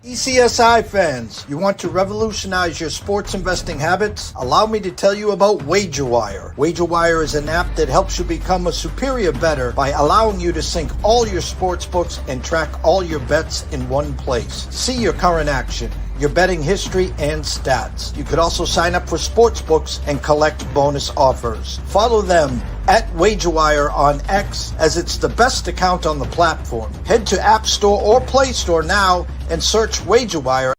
ECSI fans, you want to revolutionize your sports investing habits? Allow me to tell you about WagerWire. WagerWire is an app that helps you become a superior bettor by allowing you to sync all your sports books and track all your bets in one place. See your current action, your betting history, and stats. You could also sign up for sports books and collect bonus offers. Follow them at WagerWire on X, as it's the best account on the platform. Head to App Store or Play Store now and search WagerWire.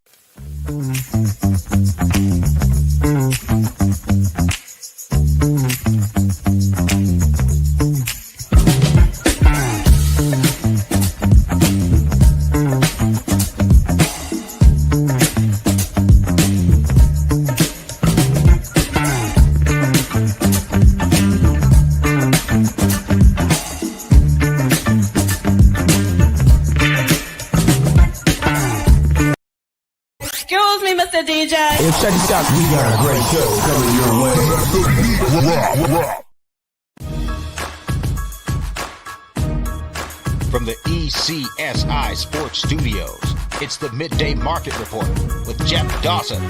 DJ. Hey, check this out. We got a great show coming your way. From the ECSI Sports Studios, it's the Midday Market Report with Jeff Dawson.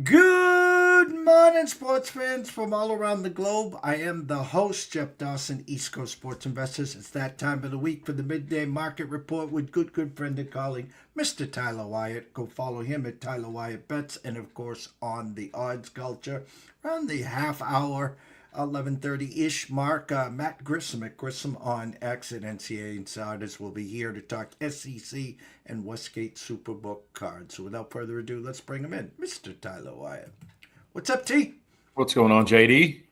Good morning, sports fans from all around the globe. I am the host, Jeff Dawson, East Coast Sports Investors. It's that time of the week for the Midday Market Report with good friend and colleague, Mr. Tyler Wyatt. Go follow him at Tyler Wyatt Bets, and of course on the Odds Culture around the half hour, 11:30-ish mark. Matt Grissom at Grissom on X at NCAA Insiders will be here to talk SEC and Westgate Superbook cards. So without further ado, let's bring him in, Mr. Tyler Wyatt. What's up, T? What's going on, JD?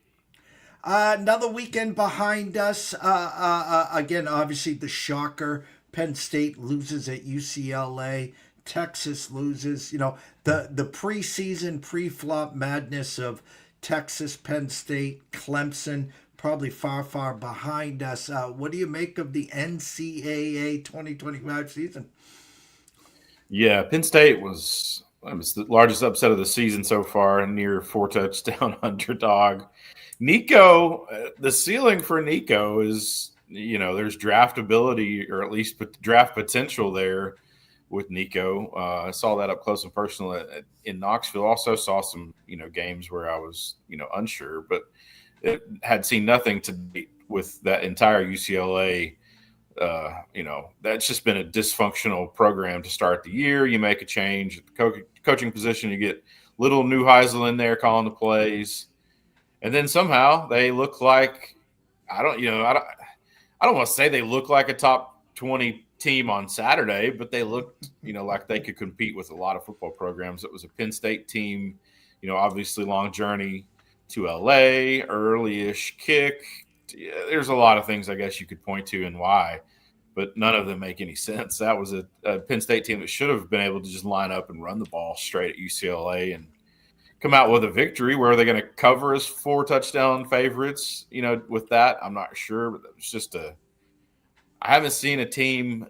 Another weekend behind us. Again, obviously the shocker. Penn State loses at UCLA. Texas loses. You know, the preseason, pre-flop madness of Texas, Penn State, Clemson, probably far behind us. What do you make of the NCAA 2025 season? Yeah, Penn State was the largest upset of the season so far, a near 4-touchdown underdog. Nico, the ceiling for Nico is, there's draftability, or at least draft potential there with Nico. I saw that up close and personal in Knoxville. Also saw some, games where I was, unsure, but it had seen nothing to date with that entire UCLA. That's just been a dysfunctional program to start the year. You make a change at the coaching position, you get little Neuheisel in there calling the plays, and then somehow they look like I don't want to say they look like a top 20 team on Saturday, but they looked, like they could compete with a lot of football programs. It was a Penn State team, obviously long journey to LA, early-ish kick. There's a lot of things I guess you could point to and why, but none of them make any sense. That was a Penn State team that should have been able to just line up and run the ball straight at UCLA and come out with a victory. Where are they going to cover as 4-touchdown favorites? With that, I'm not sure, but it was just I haven't seen a team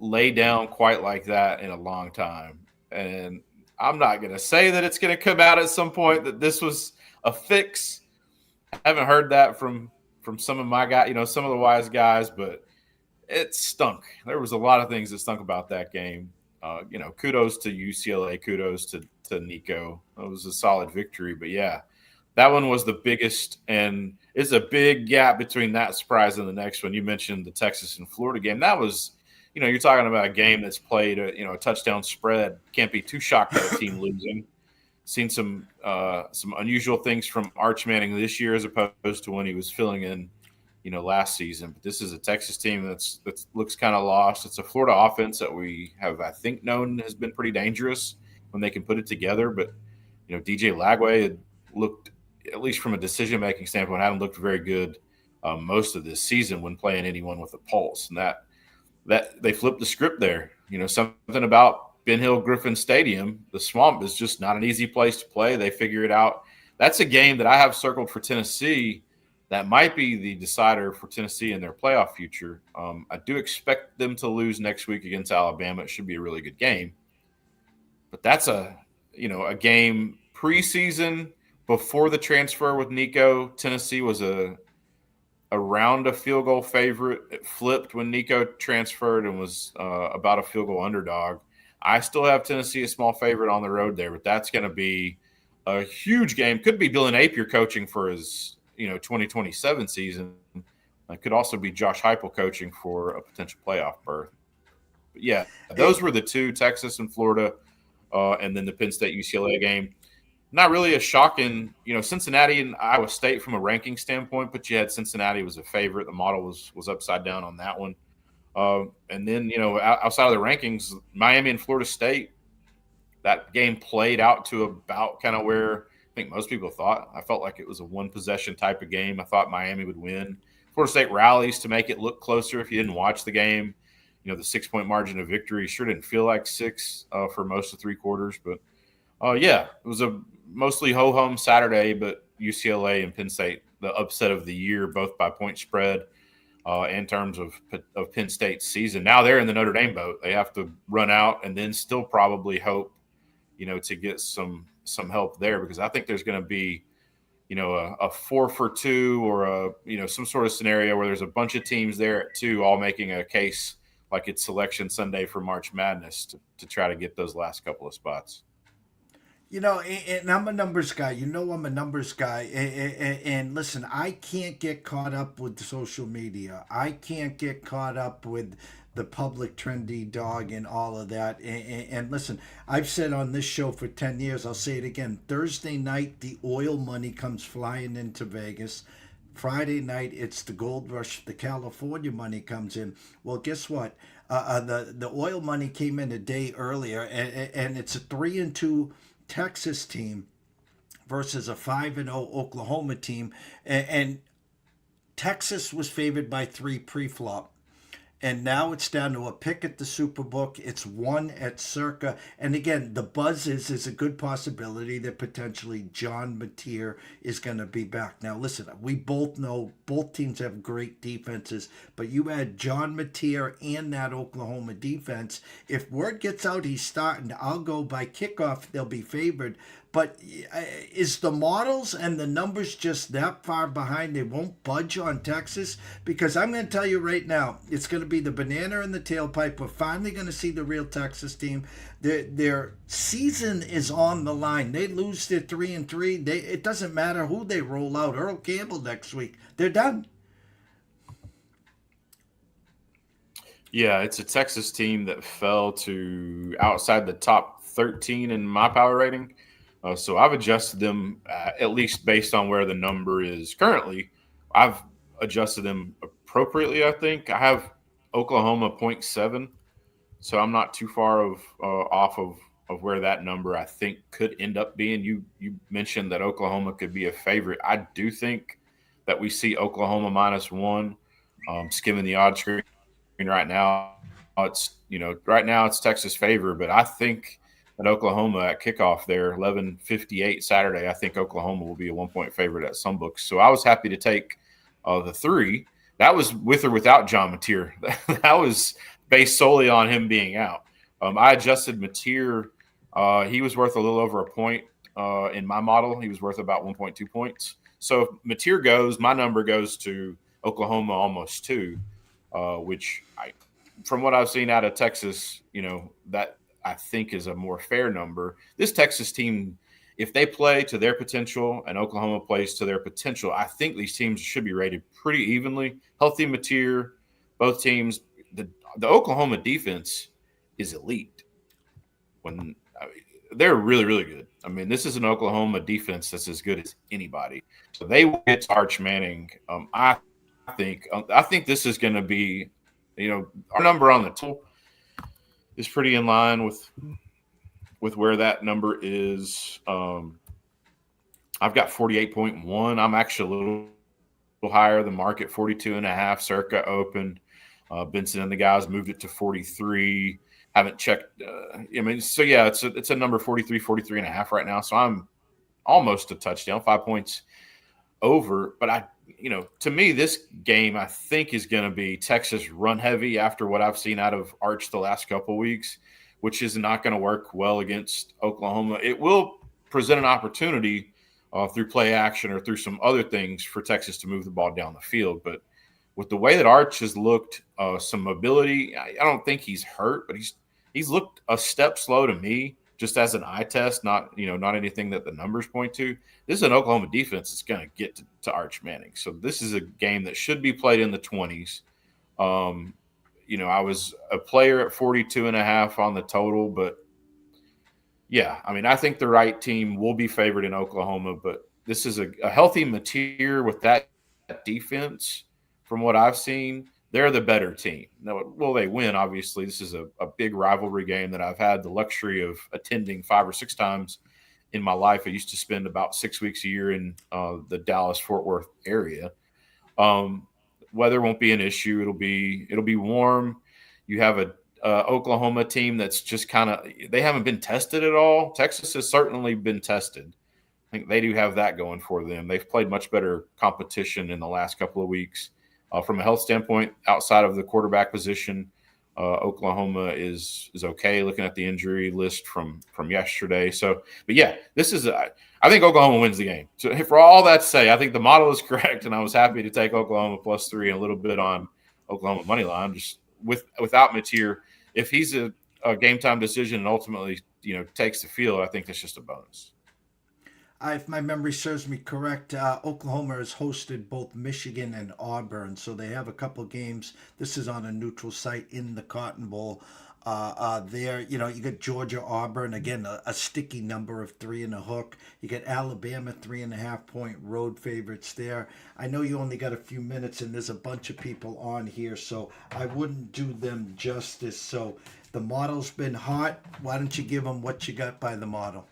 lay down quite like that in a long time. And I'm not going to say that it's going to come out at some point that this was a fix. I haven't heard that from some of my guys, some of the wise guys, but it stunk. There was a lot of things that stunk about that game. Kudos to UCLA, kudos to Nico. It was a solid victory, but yeah, that one was the biggest, and it's a big gap between that surprise and the next one. You mentioned the Texas and Florida game. That was, you're talking about a game that's played a touchdown spread. Can't be too shocked by a team losing. Seen some unusual things from Arch Manning this year as opposed to when he was filling in, last season. But this is a Texas team that looks kind of lost. It's a Florida offense that we have, I think, known has been pretty dangerous when they can put it together. But DJ Lagway had looked, at least from a decision-making standpoint, hadn't looked very good most of this season when playing anyone with a pulse. And that they flipped the script there. Something about Ben Hill Griffin Stadium, the Swamp, is just not an easy place to play. They figure it out. That's a game that I have circled for Tennessee that might be the decider for Tennessee in their playoff future. I do expect them to lose next week against Alabama. It should be a really good game. But that's a game preseason before the transfer with Nico, Tennessee was around a field goal favorite. It flipped when Nico transferred and was about a field goal underdog. I still have Tennessee a small favorite on the road there, but that's going to be a huge game. Could be Dylan Napier coaching for his 2027 season. It could also be Josh Heupel coaching for a potential playoff berth. But yeah, those were the two, Texas and Florida, and then the Penn State UCLA game. Not really a shocking, Cincinnati and Iowa State from a ranking standpoint, but you had Cincinnati was a favorite. The model was upside down on that one. And then, outside of the rankings, Miami and Florida State, that game played out to about kind of where I think most people thought. I felt like it was a one-possession type of game. I thought Miami would win. Florida State rallies to make it look closer. If you didn't watch the game, the 6-point margin of victory sure didn't feel like 6 for most of 3 quarters. But, it was a mostly ho-hum Saturday, but UCLA and Penn State, the upset of the year, both by point spread in terms of Penn State's season. Now they're in the Notre Dame boat. They have to run out and then still probably hope, to get some help there, because I think there's going to be, a 4 for 2 or some sort of scenario where there's a bunch of teams there at 2 all making a case like it's Selection Sunday for March Madness to try to get those last couple of spots. And I'm a numbers guy. I'm a numbers guy. And listen, I can't get caught up with social media. I can't get caught up with the public trendy dog and all of that. And listen, I've said on this show for 10 years, I'll say it again. Thursday night, the oil money comes flying into Vegas. Friday night, it's the gold rush. The California money comes in. Well, guess what? The oil money came in a day earlier, and it's a 3-2 Texas team versus a 5-0 Oklahoma team, and Texas was favored by 3 pre-flop. And now it's down to a pick at the Superbook. It's 1 at Circa. And again, the buzz is a good possibility that potentially John MATEER is going to be back. Now, listen, we both know both teams have great defenses, but you add John MATEER and that Oklahoma defense. If word gets out he's starting, I'll go by kickoff. They'll be favored. But is the models and the numbers just that far behind? They won't budge on Texas? Because I'm going to tell you right now, it's going to be the banana in the tailpipe. We're finally going to see the real Texas team. Their season is on the line. They lose their 3-3. It doesn't matter who they roll out. Earl Campbell next week. They're done. Yeah, it's a Texas team that fell to outside the top 13 in my power rating. So I've adjusted them at least based on where the number is currently. I've adjusted them appropriately, I think. I have Oklahoma 0.7, so I'm not too far off of where that number I think could end up being. You mentioned that Oklahoma could be a favorite. I do think that we see Oklahoma -1 skimming the odds screen right now. Right now it's Texas favor, but I think at Oklahoma at kickoff there, 11:58 Saturday, I think Oklahoma will be a 1-point favorite at some books. So I was happy to take the 3. That was with or without John MATEER. That was based solely on him being out. I adjusted MATEER. He was worth a little over a point in my model. He was worth about 1.2 points. So if MATEER goes, my number goes to Oklahoma almost 2, which from what I've seen out of Texas, that I think is a more fair number. This Texas team, if they play to their potential and Oklahoma plays to their potential, I think these teams should be rated pretty evenly. Healthy MATEER, both teams. The Oklahoma defense is elite. They're really, really good. I mean, this is an Oklahoma defense that's as good as anybody. So they will get to Arch Manning. I think this is going to be, our number on the tool is pretty in line with where that number is. I've got 48.1. I'm actually a little higher than market, 42.5 circa open. Benson and the guys moved it to 43. Haven't checked. It's a number 43.5 right now. So I'm almost a touchdown, 5 points over. But to me, this game, I think, is going to be Texas run heavy after what I've seen out of Arch the last couple of weeks, which is not going to work well against Oklahoma. It will present an opportunity through play action or through some other things for Texas to move the ball down the field. But with the way that Arch has looked, some mobility, I don't think he's hurt, but he's looked a step slow to me, just as an eye test, not anything that the numbers point to. This is an Oklahoma defense that's going to get to Arch Manning. So this is a game that should be played in the 20s. I was a player at 42.5 on the total, but yeah, I mean, I think the right team will be favored in Oklahoma, but this is a healthy MATEER with that defense. From what I've seen, they're the better team. Now, will they win? Obviously, this is a big rivalry game that I've had the luxury of attending 5 or 6 times in my life. I used to spend about 6 weeks a year in the Dallas-Fort Worth area. Weather won't be an issue. It'll be warm. You have a Oklahoma team that's just they haven't been tested at all. Texas has certainly been tested. I think they do have that going for them. They've played much better competition in the last couple of weeks. From a health standpoint, outside of the quarterback position, Oklahoma is okay. Looking at the injury list from yesterday, but yeah, this is. I think Oklahoma wins the game. So for all that to say, I think the model is correct, and I was happy to take Oklahoma +3 and a little bit on Oklahoma money line. Just without MATEER, if he's a game time decision and ultimately takes the field, I think that's just a bonus. If my memory serves me correct, Oklahoma has hosted both Michigan and Auburn, so they have a couple games. This is on a neutral site in the Cotton Bowl. There, you got Georgia, Auburn, again, a sticky number of 3 and a hook. You get Alabama, 3.5 point road favorites there. I know you only got a few minutes and there's a bunch of people on here, so I wouldn't do them justice. So the model's been hot. Why don't you give them what you got by the model?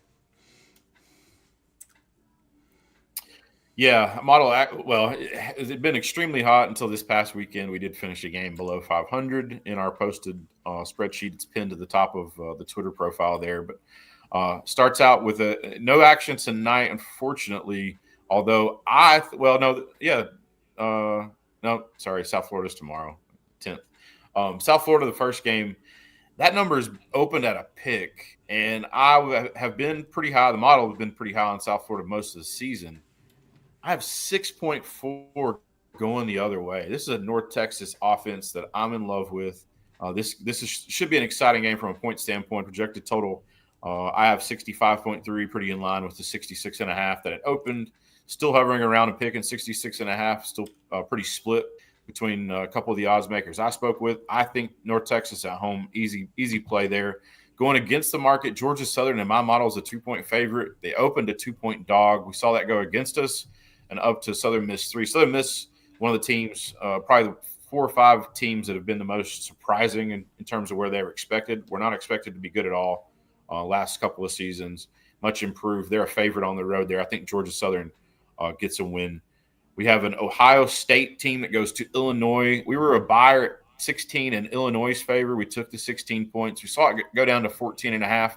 Yeah, it had been extremely hot until this past weekend. We did finish a game below 500 in our posted spreadsheet. It's pinned to the top of the Twitter profile there. But starts out with no action tonight, unfortunately. Although South Florida's tomorrow, 10th. South Florida, the first game, that number is opened at a pick, and I have been pretty high. The model has been pretty high on South Florida most of the season. I have 6.4 going the other way. This is a North Texas offense that I'm in love with. Should be an exciting game from a point standpoint. Projected total, I have 65.3, pretty in line with the 66.5 that it opened. Still hovering around a pick and 66.5. Still pretty split between a couple of the odds makers I spoke with. I think North Texas at home, easy play there. Going against the market, Georgia Southern in my model is a 2-point favorite. They opened a 2-point dog. We saw that go against us. And up to Southern Miss 3. Southern Miss, one of the teams, probably the 4 or 5 teams that have been the most surprising in terms of where they were expected. We're not expected to be good at all last couple of seasons. Much improved. They're a favorite on the road there. I think Georgia Southern gets a win. We have an Ohio State team that goes to Illinois. We were a buyer at 16 in Illinois' favor. We took the 16 points. We saw it go down to 14.5.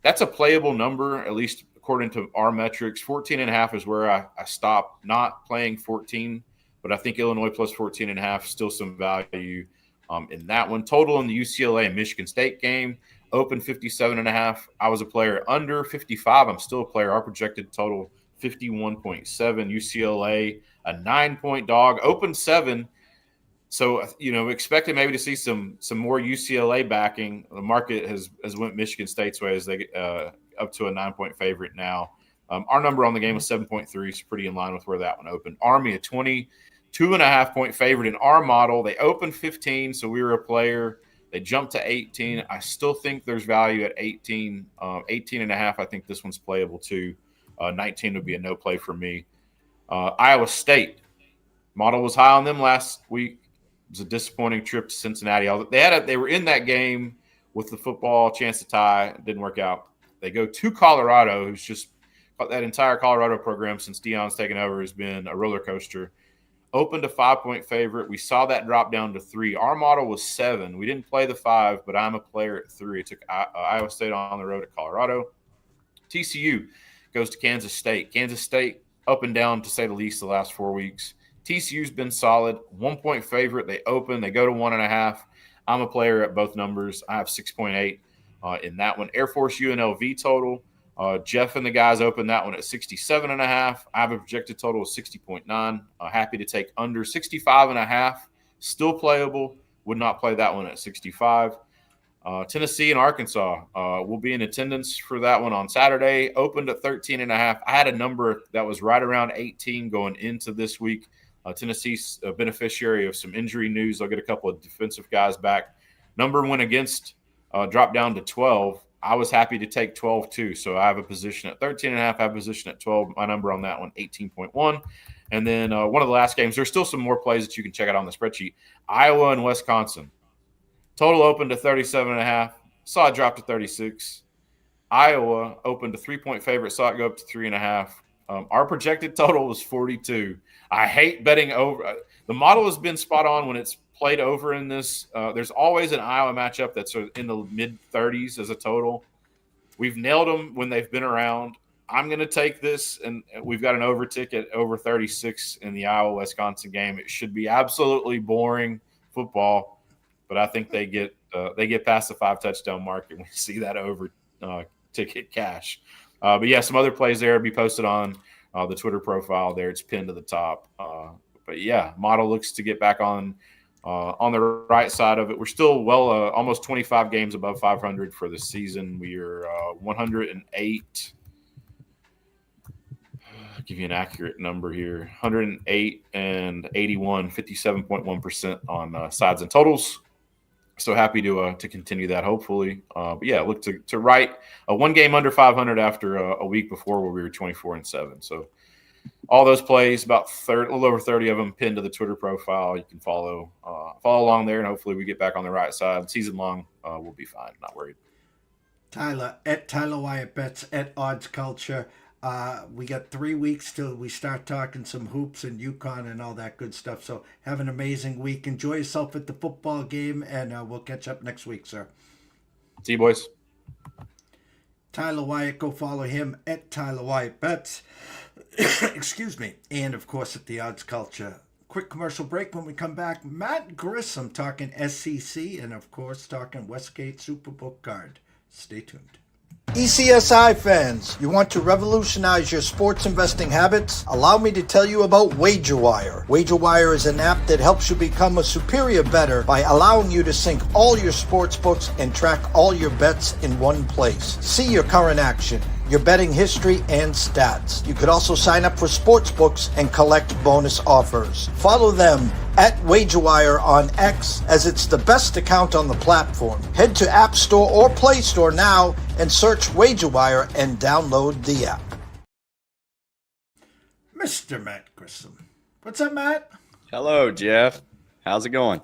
That's a playable number, at least according to our metrics. 14.5 is where I stopped not playing 14, but I think Illinois plus 14.5, still some value in that one. Total in the UCLA and Michigan State game, open 57.5. I was a player under 55. I'm still a player. Our projected total 51.7. UCLA, a 9-point dog, open 7. So, expected maybe to see some more UCLA backing. The market has went Michigan State's way as they up to a 9-point favorite now. Our number on the game was 7.3, so pretty in line with where that one opened. Army, a 22.5-point favorite in our model. They opened 15, so we were a player. They jumped to 18. I still think there's value at 18. 18.5, I think this one's playable too. 19 would be a no play for me. Iowa State, model was high on them last week. It was a disappointing trip to Cincinnati. They were in that game with the football chance to tie. It didn't work out. They go to Colorado, who's just that entire Colorado program since Deion's taken over has been a roller coaster. Opened a 5-point favorite. We saw that drop down to 3. Our model was 7. We didn't play the 5, but I'm a player at 3. It took Iowa State on the road at Colorado. TCU goes to Kansas State. Kansas State up and down, to say the least, the last 4 weeks. TCU's been solid. 1-point favorite. They open. They go to 1.5. I'm a player at both numbers. I have 6.8 in that one. Air Force UNLV total. Jeff and the guys opened that one at 67.5. I have a projected total of 60.9. Happy to take under 65.5. Still playable. Would not play that one at 65. Tennessee and Arkansas will be in attendance for that one on Saturday. Opened at 13.5. I had a number that was right around 18 going into this week. Tennessee's a beneficiary of some injury news. They'll get a couple of defensive guys back. Number went against, dropped down to 12. I was happy to take 12 too. So I have a position at 13.5. I have a position at 12. My number on that one, 18.1. And then one of the last games, there's still some more plays that you can check out on the spreadsheet. Iowa and Wisconsin. Total opened to 37.5. Saw it drop to 36. Iowa opened a 3-point favorite. Saw it go up to 3.5. Our projected total was 42. I hate betting over. The model has been spot on when it's played over in this. There's always an Iowa matchup that's in the mid-30s as a total. We've nailed them when they've been around. I'm going to take this, and we've got an over ticket over 36 in the Iowa-Wisconsin game. It should be absolutely boring football, but I think they get past the 5-touchdown mark, and we see that over ticket cash. But, yeah, some other plays there will be posted on the Twitter profile there. It's pinned to the top. But, yeah, model looks to get back on the right side of it. We're still almost 25 games above 500 for the season. We are 108. I'll give you an accurate number here. 108 and 81, 57.1% on sides and totals. So happy to continue that, hopefully. But, yeah, look to write a one game under 500 after a week before where we were 24-7. So all those plays, about a little over 30 of them pinned to the Twitter profile. You can follow along there, and hopefully we get back on the right side. Season long, we'll be fine. Not worried. Tyler, at Tyler Wyatt Bets, at Odds Culture. We got 3 weeks till we start talking some hoops and UConn and all that good stuff. So have an amazing week. Enjoy yourself at the football game, and we'll catch up next week, sir. See you, boys. Tyler Wyatt, go follow him at Tyler Wyatt Bets. Excuse me. And, of course, at the Odds Culture. Quick commercial break. When we come back, Matt Grissom talking SEC and, of course, talking Westgate Superbook card. Stay tuned. ECSI fans, you want to revolutionize your sports investing habits? Allow me to tell you about WagerWire. WagerWire is an app that helps you become a superior bettor by allowing you to sync all your sports books and track all your bets in one place. See your current action, your betting history, and stats. You could also sign up for sports books and collect bonus offers. Follow them at WagerWire on X, as it's the best account on the platform. Head to App Store or Play Store now and search WagerWire and download the app. Mr. Matt Grissom. What's up, Matt? Hello, Jeff. How's it going?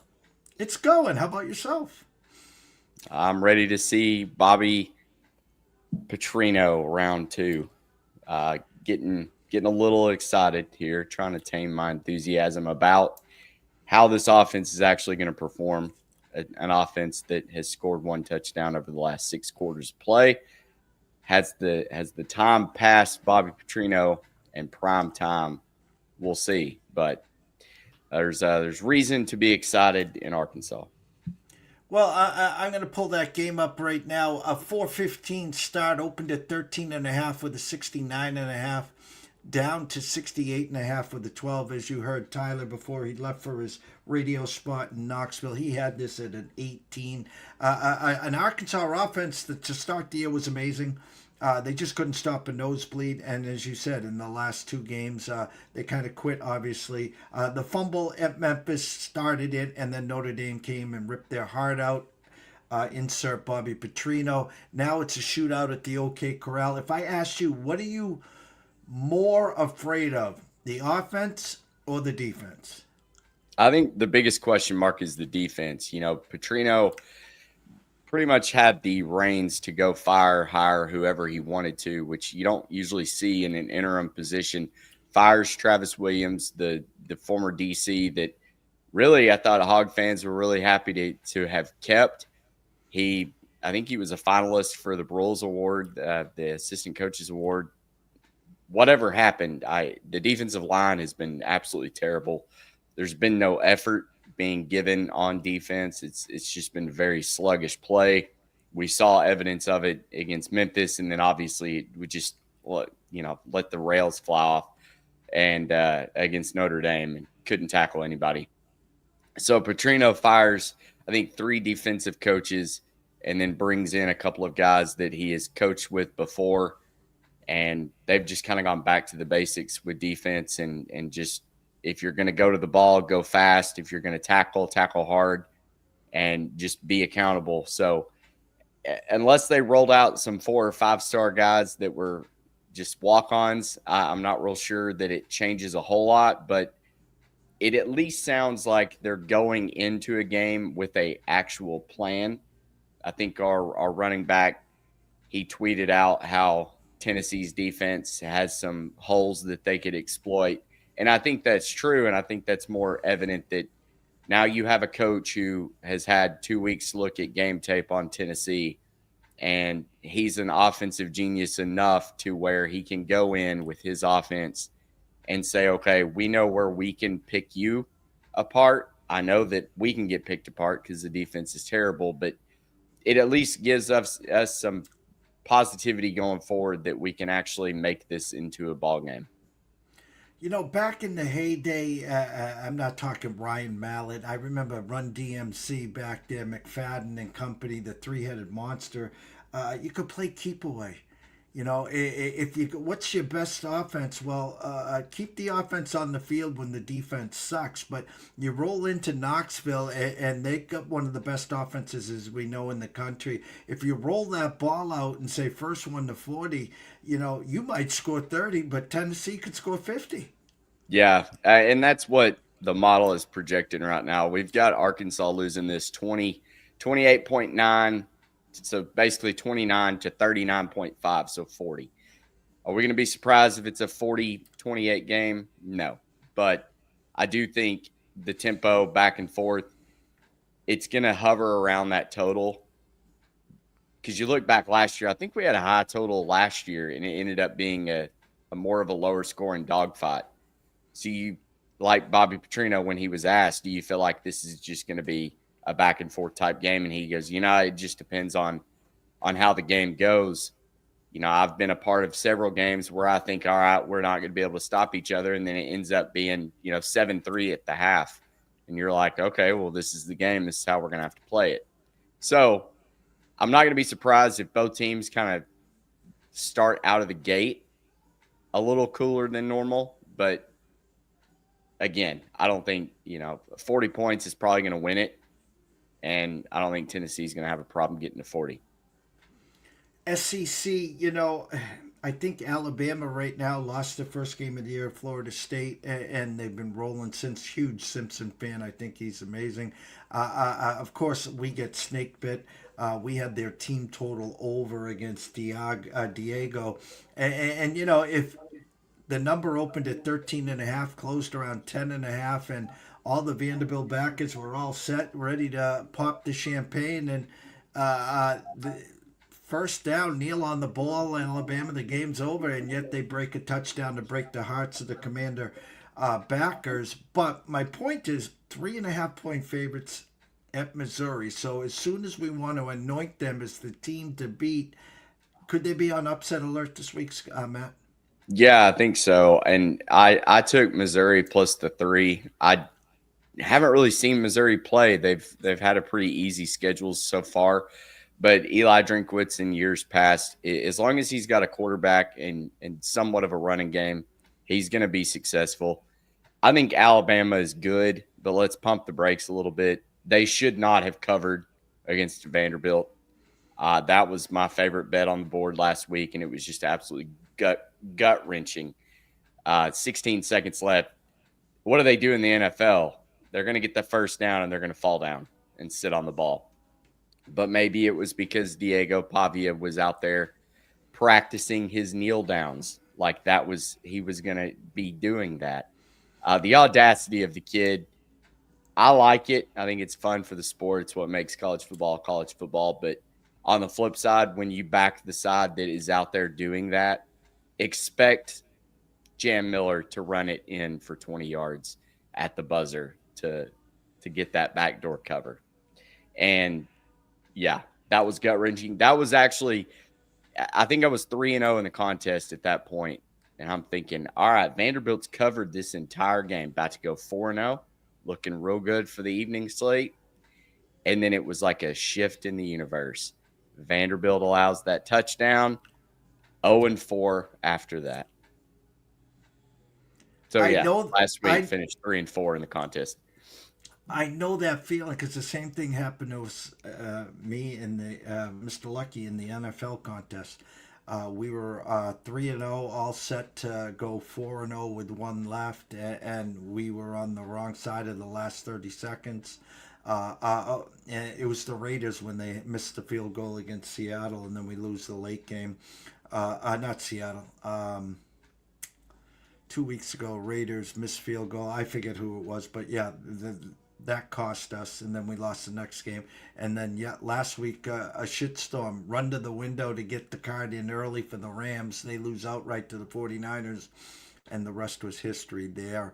It's going. How about yourself? I'm ready to see Bobby Petrino round 2. Getting a little excited here, trying to tame my enthusiasm about how this offense is actually going to perform. An offense that has scored 1 touchdown over the last 6 quarters of play. Has the time passed Bobby Petrino and prime time? We'll see, but there's reason to be excited in Arkansas. Well, I'm going to pull that game up right now. A 4:15 start, opened at 13.5 with a 69.5, down to 68.5 with the 12. As you heard Tyler before he left for his radio spot in Knoxville, he had this at an 18. An Arkansas offense that to start the year was amazing. They just couldn't stop a nosebleed, and as you said, in the last 2 games, they kind of quit, obviously. The fumble at Memphis started it, and then Notre Dame came and ripped their heart out. Insert Bobby Petrino. Now it's a shootout at the OK Corral. If I asked you, what are you more afraid of, the offense or the defense? I think the biggest question mark is the defense. You know, Petrino pretty much had the reins to go hire whoever he wanted to, which you don't usually see in an interim position. Fires Travis Williams, the former DC that really I thought Hog fans were really happy to have kept. I think he was a finalist for the Broyles Award, the Assistant Coaches Award. Whatever happened, the defensive line has been absolutely terrible. There's been no effort being given on defense. It's just been very sluggish play. we saw evidence of it against Memphis, and then obviously we just let the rails fly off and against Notre Dame and couldn't tackle anybody. So Petrino fires, I think, 3 defensive coaches and then brings in a couple of guys that he has coached with before. And they've just kind of gone back to the basics with defense and just, if you're going to go to the ball, go fast. If you're going to tackle hard and just be accountable. So unless they rolled out some 4 or 5-star guys that were just walk-ons, I'm not real sure that it changes a whole lot, but it at least sounds like they're going into a game with a actual plan. I think our running back, he tweeted out how Tennessee's defense has some holes that they could exploit. And I think that's true. And I think that's more evident that now you have a coach who has had 2 weeks to look at game tape on Tennessee, and he's an offensive genius enough to where he can go in with his offense and say, okay, we know where we can pick you apart. I know that we can get picked apart because the defense is terrible, but it at least gives us some positivity going forward that we can actually make this into a ball game. Back in the heyday, I'm not talking Ryan Mallett. I remember Run DMC back there, McFadden and company, the 3-headed monster. You could play keep away. If you, what's your best offense? Well, keep the offense on the field when the defense sucks. But you roll into Knoxville, and they got one of the best offenses, as we know, in the country. If you roll that ball out and say first 1 to 40, you might score 30, but Tennessee could score 50. Yeah, and that's what the model is projecting right now. We've got Arkansas losing this 28.9. So basically 29 to 39.5, so 40. Are we going to be surprised if it's a 40-28 game? No. But I do think the tempo back and forth, it's going to hover around that total. Because you look back last year, I think we had a high total last year, and it ended up being a more of a lower scoring dogfight. So you, like Bobby Petrino, when he was asked, do you feel like this is just going to be a back and forth type game? And he goes, it just depends on how the game goes. I've been a part of several games where I think, all right, we're not going to be able to stop each other. And then it ends up being, 7-3 at the half. And you're like, okay, well, this is the game. This is how we're going to have to play it. So I'm not going to be surprised if both teams kind of start out of the gate a little cooler than normal. But again, I don't think, 40 points is probably going to win it. And I don't think Tennessee's going to have a problem getting to 40. SEC, I think Alabama right now lost the first game of the year at Florida State, and they've been rolling since. Huge Simpson fan. I think he's amazing. Of course, we get snake bit. We had their team total over against Diego. And if the number opened at 13.5, closed around 10.5, and all the Vanderbilt backers were all set, ready to pop the champagne. And the first down, kneel on the ball, Alabama, the game's over, and yet they break a touchdown to break the hearts of the Commander backers. But my point is 3.5-point favorites at Missouri. So as soon as we want to anoint them as the team to beat, could they be on upset alert this week, Matt? Yeah, I think so. And I took Missouri plus the 3. I haven't really seen Missouri play. They've had a pretty easy schedule so far. But Eli Drinkwitz in years past, as long as he's got a quarterback and somewhat of a running game, he's going to be successful. I think Alabama is good, but let's pump the brakes a little bit. They should not have covered against Vanderbilt. That was my favorite bet on the board last week, and it was just absolutely gut-wrenching. 16 seconds left. What do they do in the NFL? They're going to get the first down, and they're going to fall down and sit on the ball. But maybe it was because Diego Pavia was out there practicing his kneel downs. Like he was going to be doing that. The audacity of the kid, I like it. I think it's fun for the sport. It's what makes college football. But on the flip side, when you back the side that is out there doing that, expect Jam Miller to run it in for 20 yards at the buzzer to get that backdoor cover. And yeah, That was gut wrenching. That was actually, I think I was 3-0 in the contest at that point. And I'm thinking, all right, Vanderbilt's covered this entire game, about to go 4-0, looking real good for the evening slate. And then it was like a shift in the universe. Vanderbilt allows that touchdown, 0-4 after that. So, last week finished 3-4 in the contest. I know that feeling because the same thing happened to me and the Mr. Lucky in the NFL contest. We were 3-0, all set to go 4-0 with one left, and we were on the wrong side of the last 30 seconds. And it was the Raiders when they missed the field goal against Seattle, and then we lose the late game. Not Seattle. 2 weeks ago, Raiders missed field goal. I forget who it was, but yeah, that cost us, and then we lost the next game. And then last week a shitstorm, run to the window to get the card in early for the Rams. They lose outright to the 49ers, and the rest was history there.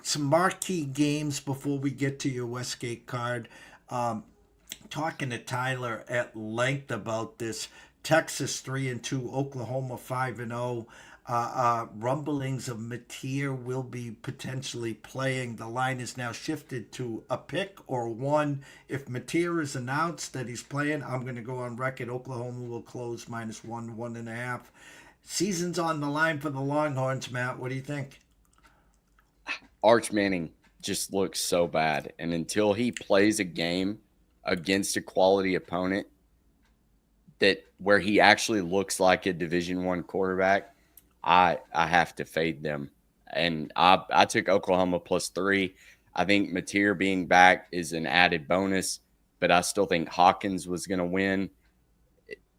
Some marquee games before we get to your Westgate card. Talking to Tyler at length about this. Texas 3-2, Oklahoma 5-0. Rumblings of MATEER will be potentially playing. The line is now shifted to a pick or one. If MATEER is announced that he's playing, I'm going to go on record. Oklahoma will close -1, 1.5. Season's on the line for the Longhorns, Matt. What do you think? Arch Manning just looks so bad. And until he plays a game against a quality opponent where he actually looks like a Division I quarterback, I have to fade them. And I took Oklahoma +3. I think MATEER being back is an added bonus, but I still think Hawkins was going to win.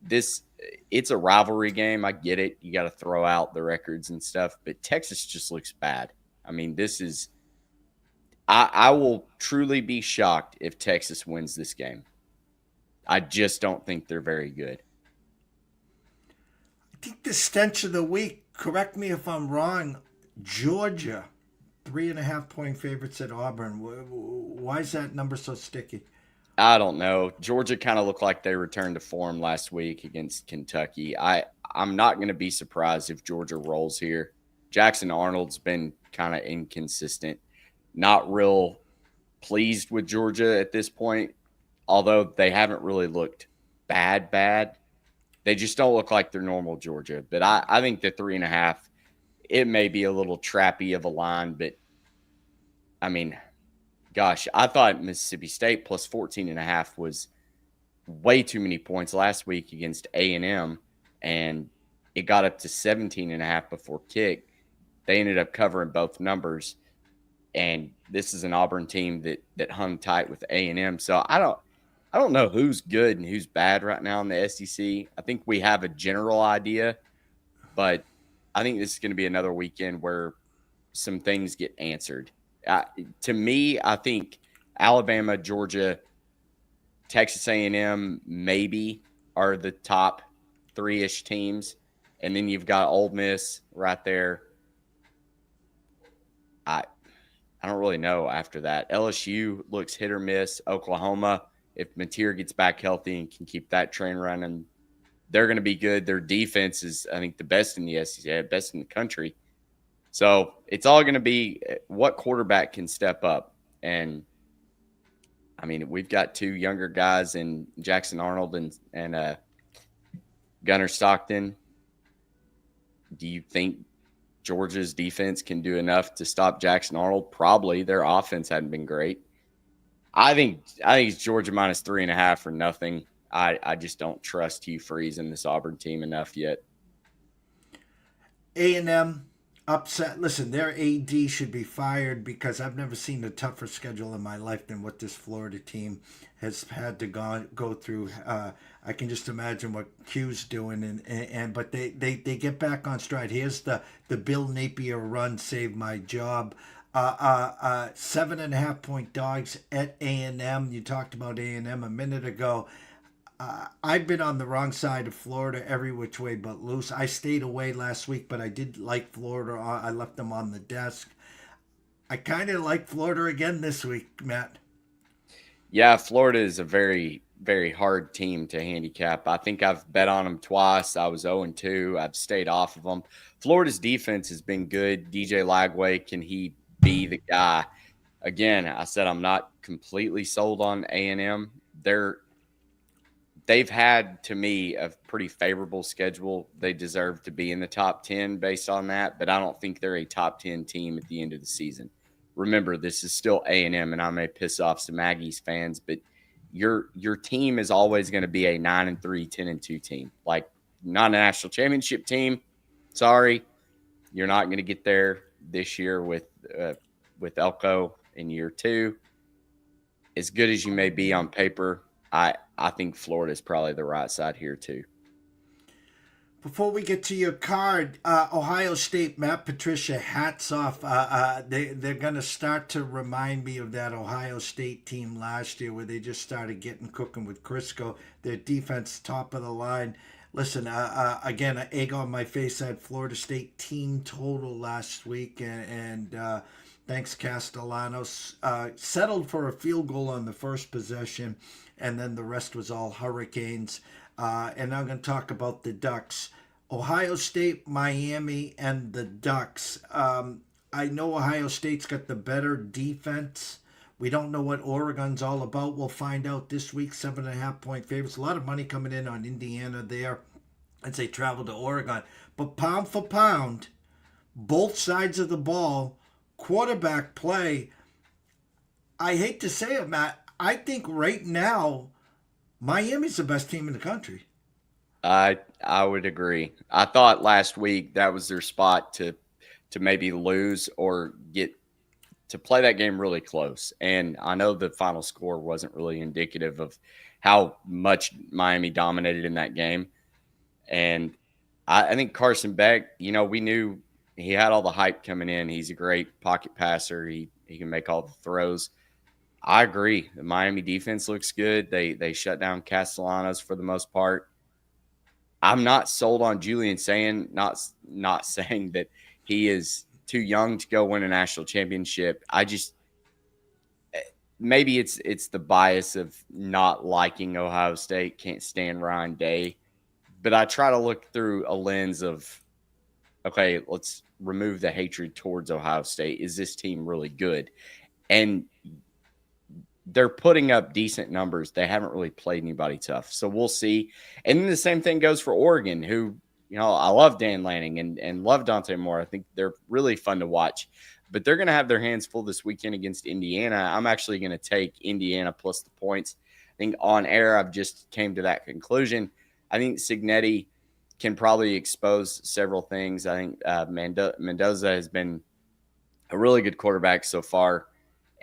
It's a rivalry game. I get it. You got to throw out the records and stuff, but Texas just looks bad. I mean, I will truly be shocked if Texas wins this game. I just don't think they're very good. I think the stench of the week, correct me if I'm wrong, Georgia, 3.5-point favorites at Auburn. Why is that number so sticky? I don't know. Georgia kind of looked like they returned to form last week against Kentucky. I'm not going to be surprised if Georgia rolls here. Jackson Arnold's been kind of inconsistent. Not real pleased with Georgia at this point, although they haven't really looked bad. They just don't look like their normal Georgia. But I think the 3.5, it may be a little trappy of a line, but I mean, gosh, I thought Mississippi State +14.5 was way too many points last week against A&M, and it got up to 17.5 before kick. They ended up covering both numbers, and this is an Auburn team that hung tight with A&M. So I don't know who's good and who's bad right now in the SEC. I think we have a general idea, but I think this is going to be another weekend where some things get answered. To me, I think Alabama, Georgia, Texas A&M maybe are the top 3-ish teams, and then you've got Ole Miss right there. I don't really know after that. LSU looks hit or miss. Oklahoma, if MATEER gets back healthy and can keep that train running, they're going to be good. Their defense is, I think, the best in the SEC, best in the country. So it's all going to be what quarterback can step up. And, I mean, we've got two younger guys in Jackson Arnold and Gunnar Stockton. Do you think Georgia's defense can do enough to stop Jackson Arnold? Probably. Their offense hadn't been great. I think it's Georgia -3.5 or nothing. I just don't trust Hugh Freeze and this Auburn team enough yet. A&M upset. Listen, their AD should be fired because I've never seen a tougher schedule in my life than what this Florida team has had to go through. I can just imagine what Q's doing, but they get back on stride. Here's the Bill Napier run saved my job. 7.5-point dogs at A&M. You talked about A&M a minute ago. I've been on the wrong side of Florida every which way but loose. I stayed away last week, but I did like Florida. I left them on the desk. I kind of like Florida again this week, Matt. Yeah, Florida is a very very hard team to handicap. I think I've bet on them twice. I was 0-2. I've stayed off of them. Florida's defense has been good. DJ Lagway, can he be the guy? Again, I said I'm not completely sold on A&M. They've had, to me, a pretty favorable schedule. They deserve to be in the top 10 based on that, but I don't think they're a top 10 team at the end of the season. Remember, this is still A&M, and I may piss off some Aggies fans, but your team is always going to be a 9-3, 10-2 team. Like, not a national championship team. Sorry, you're not going to get there this year with Elko in year 2. As good as you may be on paper, I think Florida is probably the right side here too. Before we get to your card, Ohio State, Matt Patricia, hats off. They're going to start to remind me of that Ohio State team last year where they just started getting cooking with Crisco. Their defense, top of the line. Listen, again, an egg on my face. I had Florida State team total last week, and thanks Castellanos. Settled for a field goal on the first possession, and then the rest was all Hurricanes. And I'm going to talk about the Ducks. Ohio State, Miami, and the Ducks. I know Ohio State's got the better defense. We don't know what Oregon's all about. We'll find out this week. 7.5-point favorites. A lot of money coming in on Indiana there as they travel to Oregon. But pound for pound, both sides of the ball, quarterback play. I hate to say it, Matt. I think right now, Miami's the best team in the country. I would agree. I thought last week that was their spot to maybe lose or get to play that game really close. And I know the final score wasn't really indicative of how much Miami dominated in that game. And I think Carson Beck, we knew he had all the hype coming in. He's a great pocket passer. He can make all the throws. I agree. The Miami defense looks good. They shut down Castellanos for the most part. I'm not sold on Julian saying, not saying that he is too young to go win a national championship. Maybe it's the bias of not liking Ohio State, can't stand Ryan Day. But I try to look through a lens of, okay, let's remove the hatred towards Ohio State. Is this team really good? And they're putting up decent numbers. They haven't really played anybody tough. So we'll see. And then the same thing goes for Oregon, who, I love Dan Lanning and love Dante Moore. I think they're really fun to watch. But they're going to have their hands full this weekend against Indiana. I'm actually going to take Indiana plus the points. I think on air, I've just came to that conclusion. I think Cignetti can probably expose several things. I think Mendoza has been a really good quarterback so far,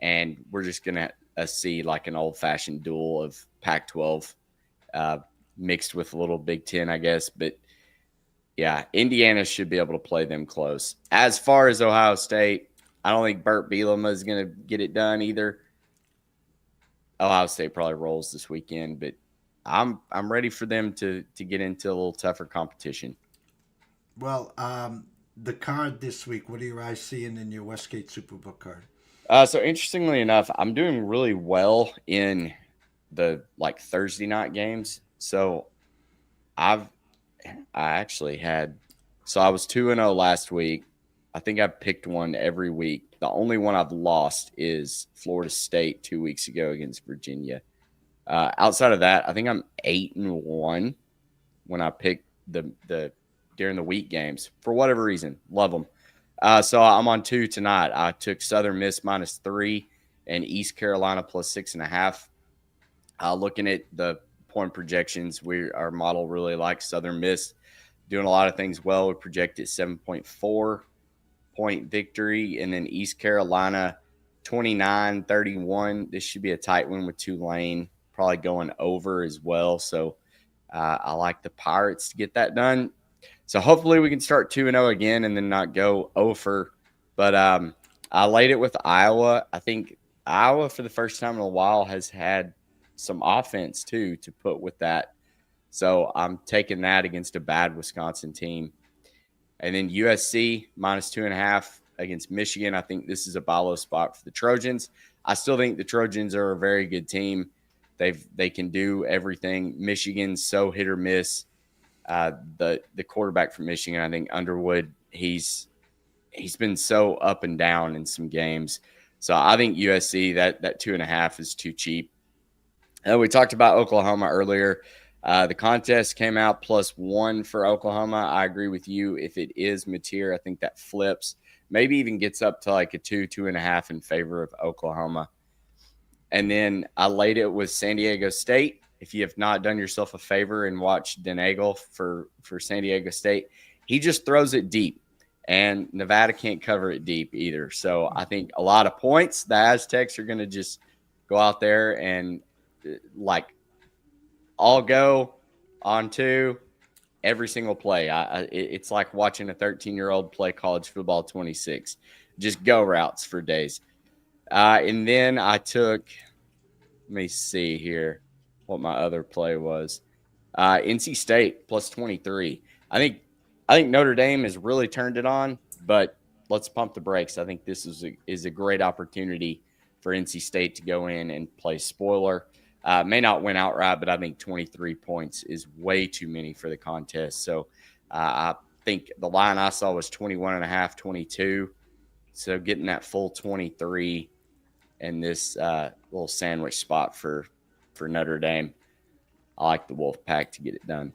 and we're just going to see like an old-fashioned duel of Pac-12 mixed with a little Big Ten, I guess. But, yeah, Indiana should be able to play them close. As far as Ohio State, I don't think Burt Bielema is going to get it done either. Ohio State probably rolls this weekend, but I'm ready for them to get into a little tougher competition. Well, the card this week, what are your eyes seeing in your Westgate Superbook card? So interestingly enough, I'm doing really well in the Thursday night games. So I was 2-0 last week. I think I've picked one every week. The only one I've lost is Florida State 2 weeks ago against Virginia. Outside of that, I think I'm 8-1 when I pick the during the week games for whatever reason. Love them. So I'm on 2 tonight. I took Southern Miss -3 and East Carolina +6.5. Looking at the point projections, our model really likes Southern Miss doing a lot of things well. We project it 7.4-point victory, and then East Carolina 29-31. This should be a tight one with Tulane probably going over as well. So I like the Pirates to get that done. So hopefully we can start 2-0 again and then not go over. But I laid it with Iowa. I think Iowa for the first time in a while has had some offense too to put with that. So I'm taking that against a bad Wisconsin team. And then USC -2.5 against Michigan. I think this is a buy low spot for the Trojans. I still think the Trojans are a very good team. They can do everything. Michigan's so hit or miss. The quarterback from Michigan, I think Underwood, he's been so up and down in some games. So I think USC, that 2.5 is too cheap. We talked about Oklahoma earlier. The contest came out +1 for Oklahoma. I agree with you. If it is MATEER, I think that flips. Maybe even gets up to like a 2.5 in favor of Oklahoma. And then I laid it with San Diego State. If you have not done yourself a favor and watched Denagle for San Diego State, he just throws it deep. And Nevada can't cover it deep either. So I think a lot of points. The Aztecs are going to just go out there and like all go on to every single play. It's like watching a 13-year-old play college football 26. Just go routes for days. And then I took, let me see here what my other play was. NC State +23. I think Notre Dame has really turned it on, but let's pump the brakes. I think this is a great opportunity for NC State to go in and play spoiler. May not win outright, but I think 23 points is way too many for the contest. So I think the line I saw was 21.5, 22. So getting that full 23 in this little sandwich spot for Notre Dame, I like the Wolfpack to get it done.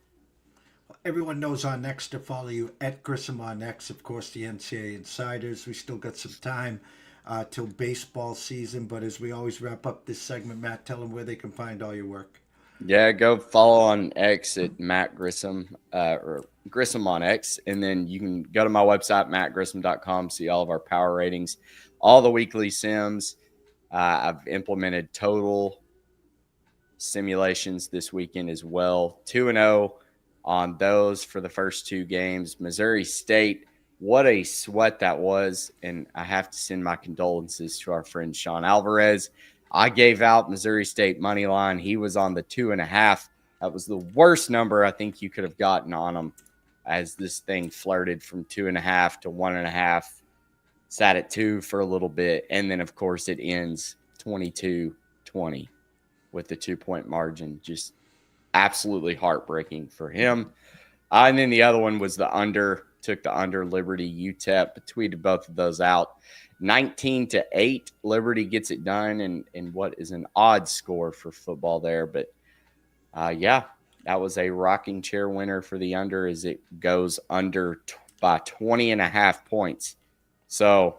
Everyone knows on X to follow you at Grissom on X. Of course, the NCAA Insiders. We still got some time till baseball season. But as we always wrap up this segment, Matt, tell them where they can find all your work. Yeah, go follow on X at Matt Grissom or Grissom on X. And then you can go to my website, mattgrissom.com, see all of our power ratings, all the weekly sims. I've implemented total simulations this weekend as well. 2-0 on those for the first two games. Missouri State, what a sweat that was. And I have to send my condolences to our friend Sean Alvarez. I gave out Missouri State money line. He was on the 2.5. That was the worst number I think you could have gotten on him, as this thing flirted from 2.5 to 1.5. Sat at 2 for a little bit. And then, of course, it ends 22-20 with the 2-point margin. Just absolutely heartbreaking for him. And then the other one was the under. Took the under, Liberty, UTEP. Tweeted both of those out. 19-8, Liberty gets it done, and what is an odd score for football there. But, yeah, that was a rocking chair winner for the under, as it goes under by 20.5 points. So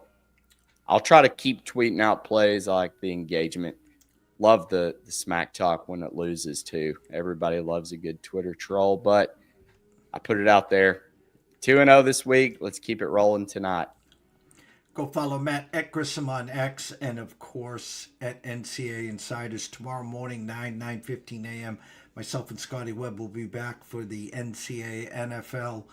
I'll try to keep tweeting out plays. I like the engagement. Love the smack talk when it loses, too. Everybody loves a good Twitter troll, but I put it out there. 2-0 this week. Let's keep it rolling tonight. Go follow Matt at Grissom on X, and of course at NCAA Insiders tomorrow morning, 9:15 a.m. Myself and Scotty Webb will be back for the NCAA NFL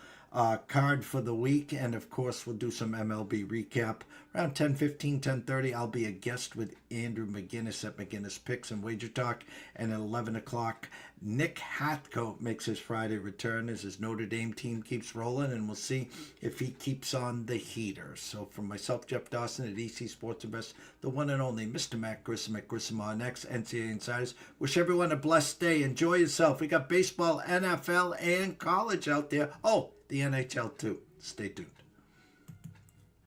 card for the week, and of course we'll do some MLB recap around 10:15, 10:30. I'll be a guest with Andrew McGinnis at McGinnis Picks and Wager Talk, and at 11 o'clock Nick Hathcote makes his Friday return as his Notre Dame team keeps rolling, and we'll see if he keeps on the heater. So from myself, Jeff Dawson at EC Sports Invest, the one and only Mr. Matt Grissom at Grissom on X, NCAA Insiders. Wish everyone a blessed day. Enjoy yourself. We got baseball, NFL, and college out there. Oh, the NHL too. Stay tuned.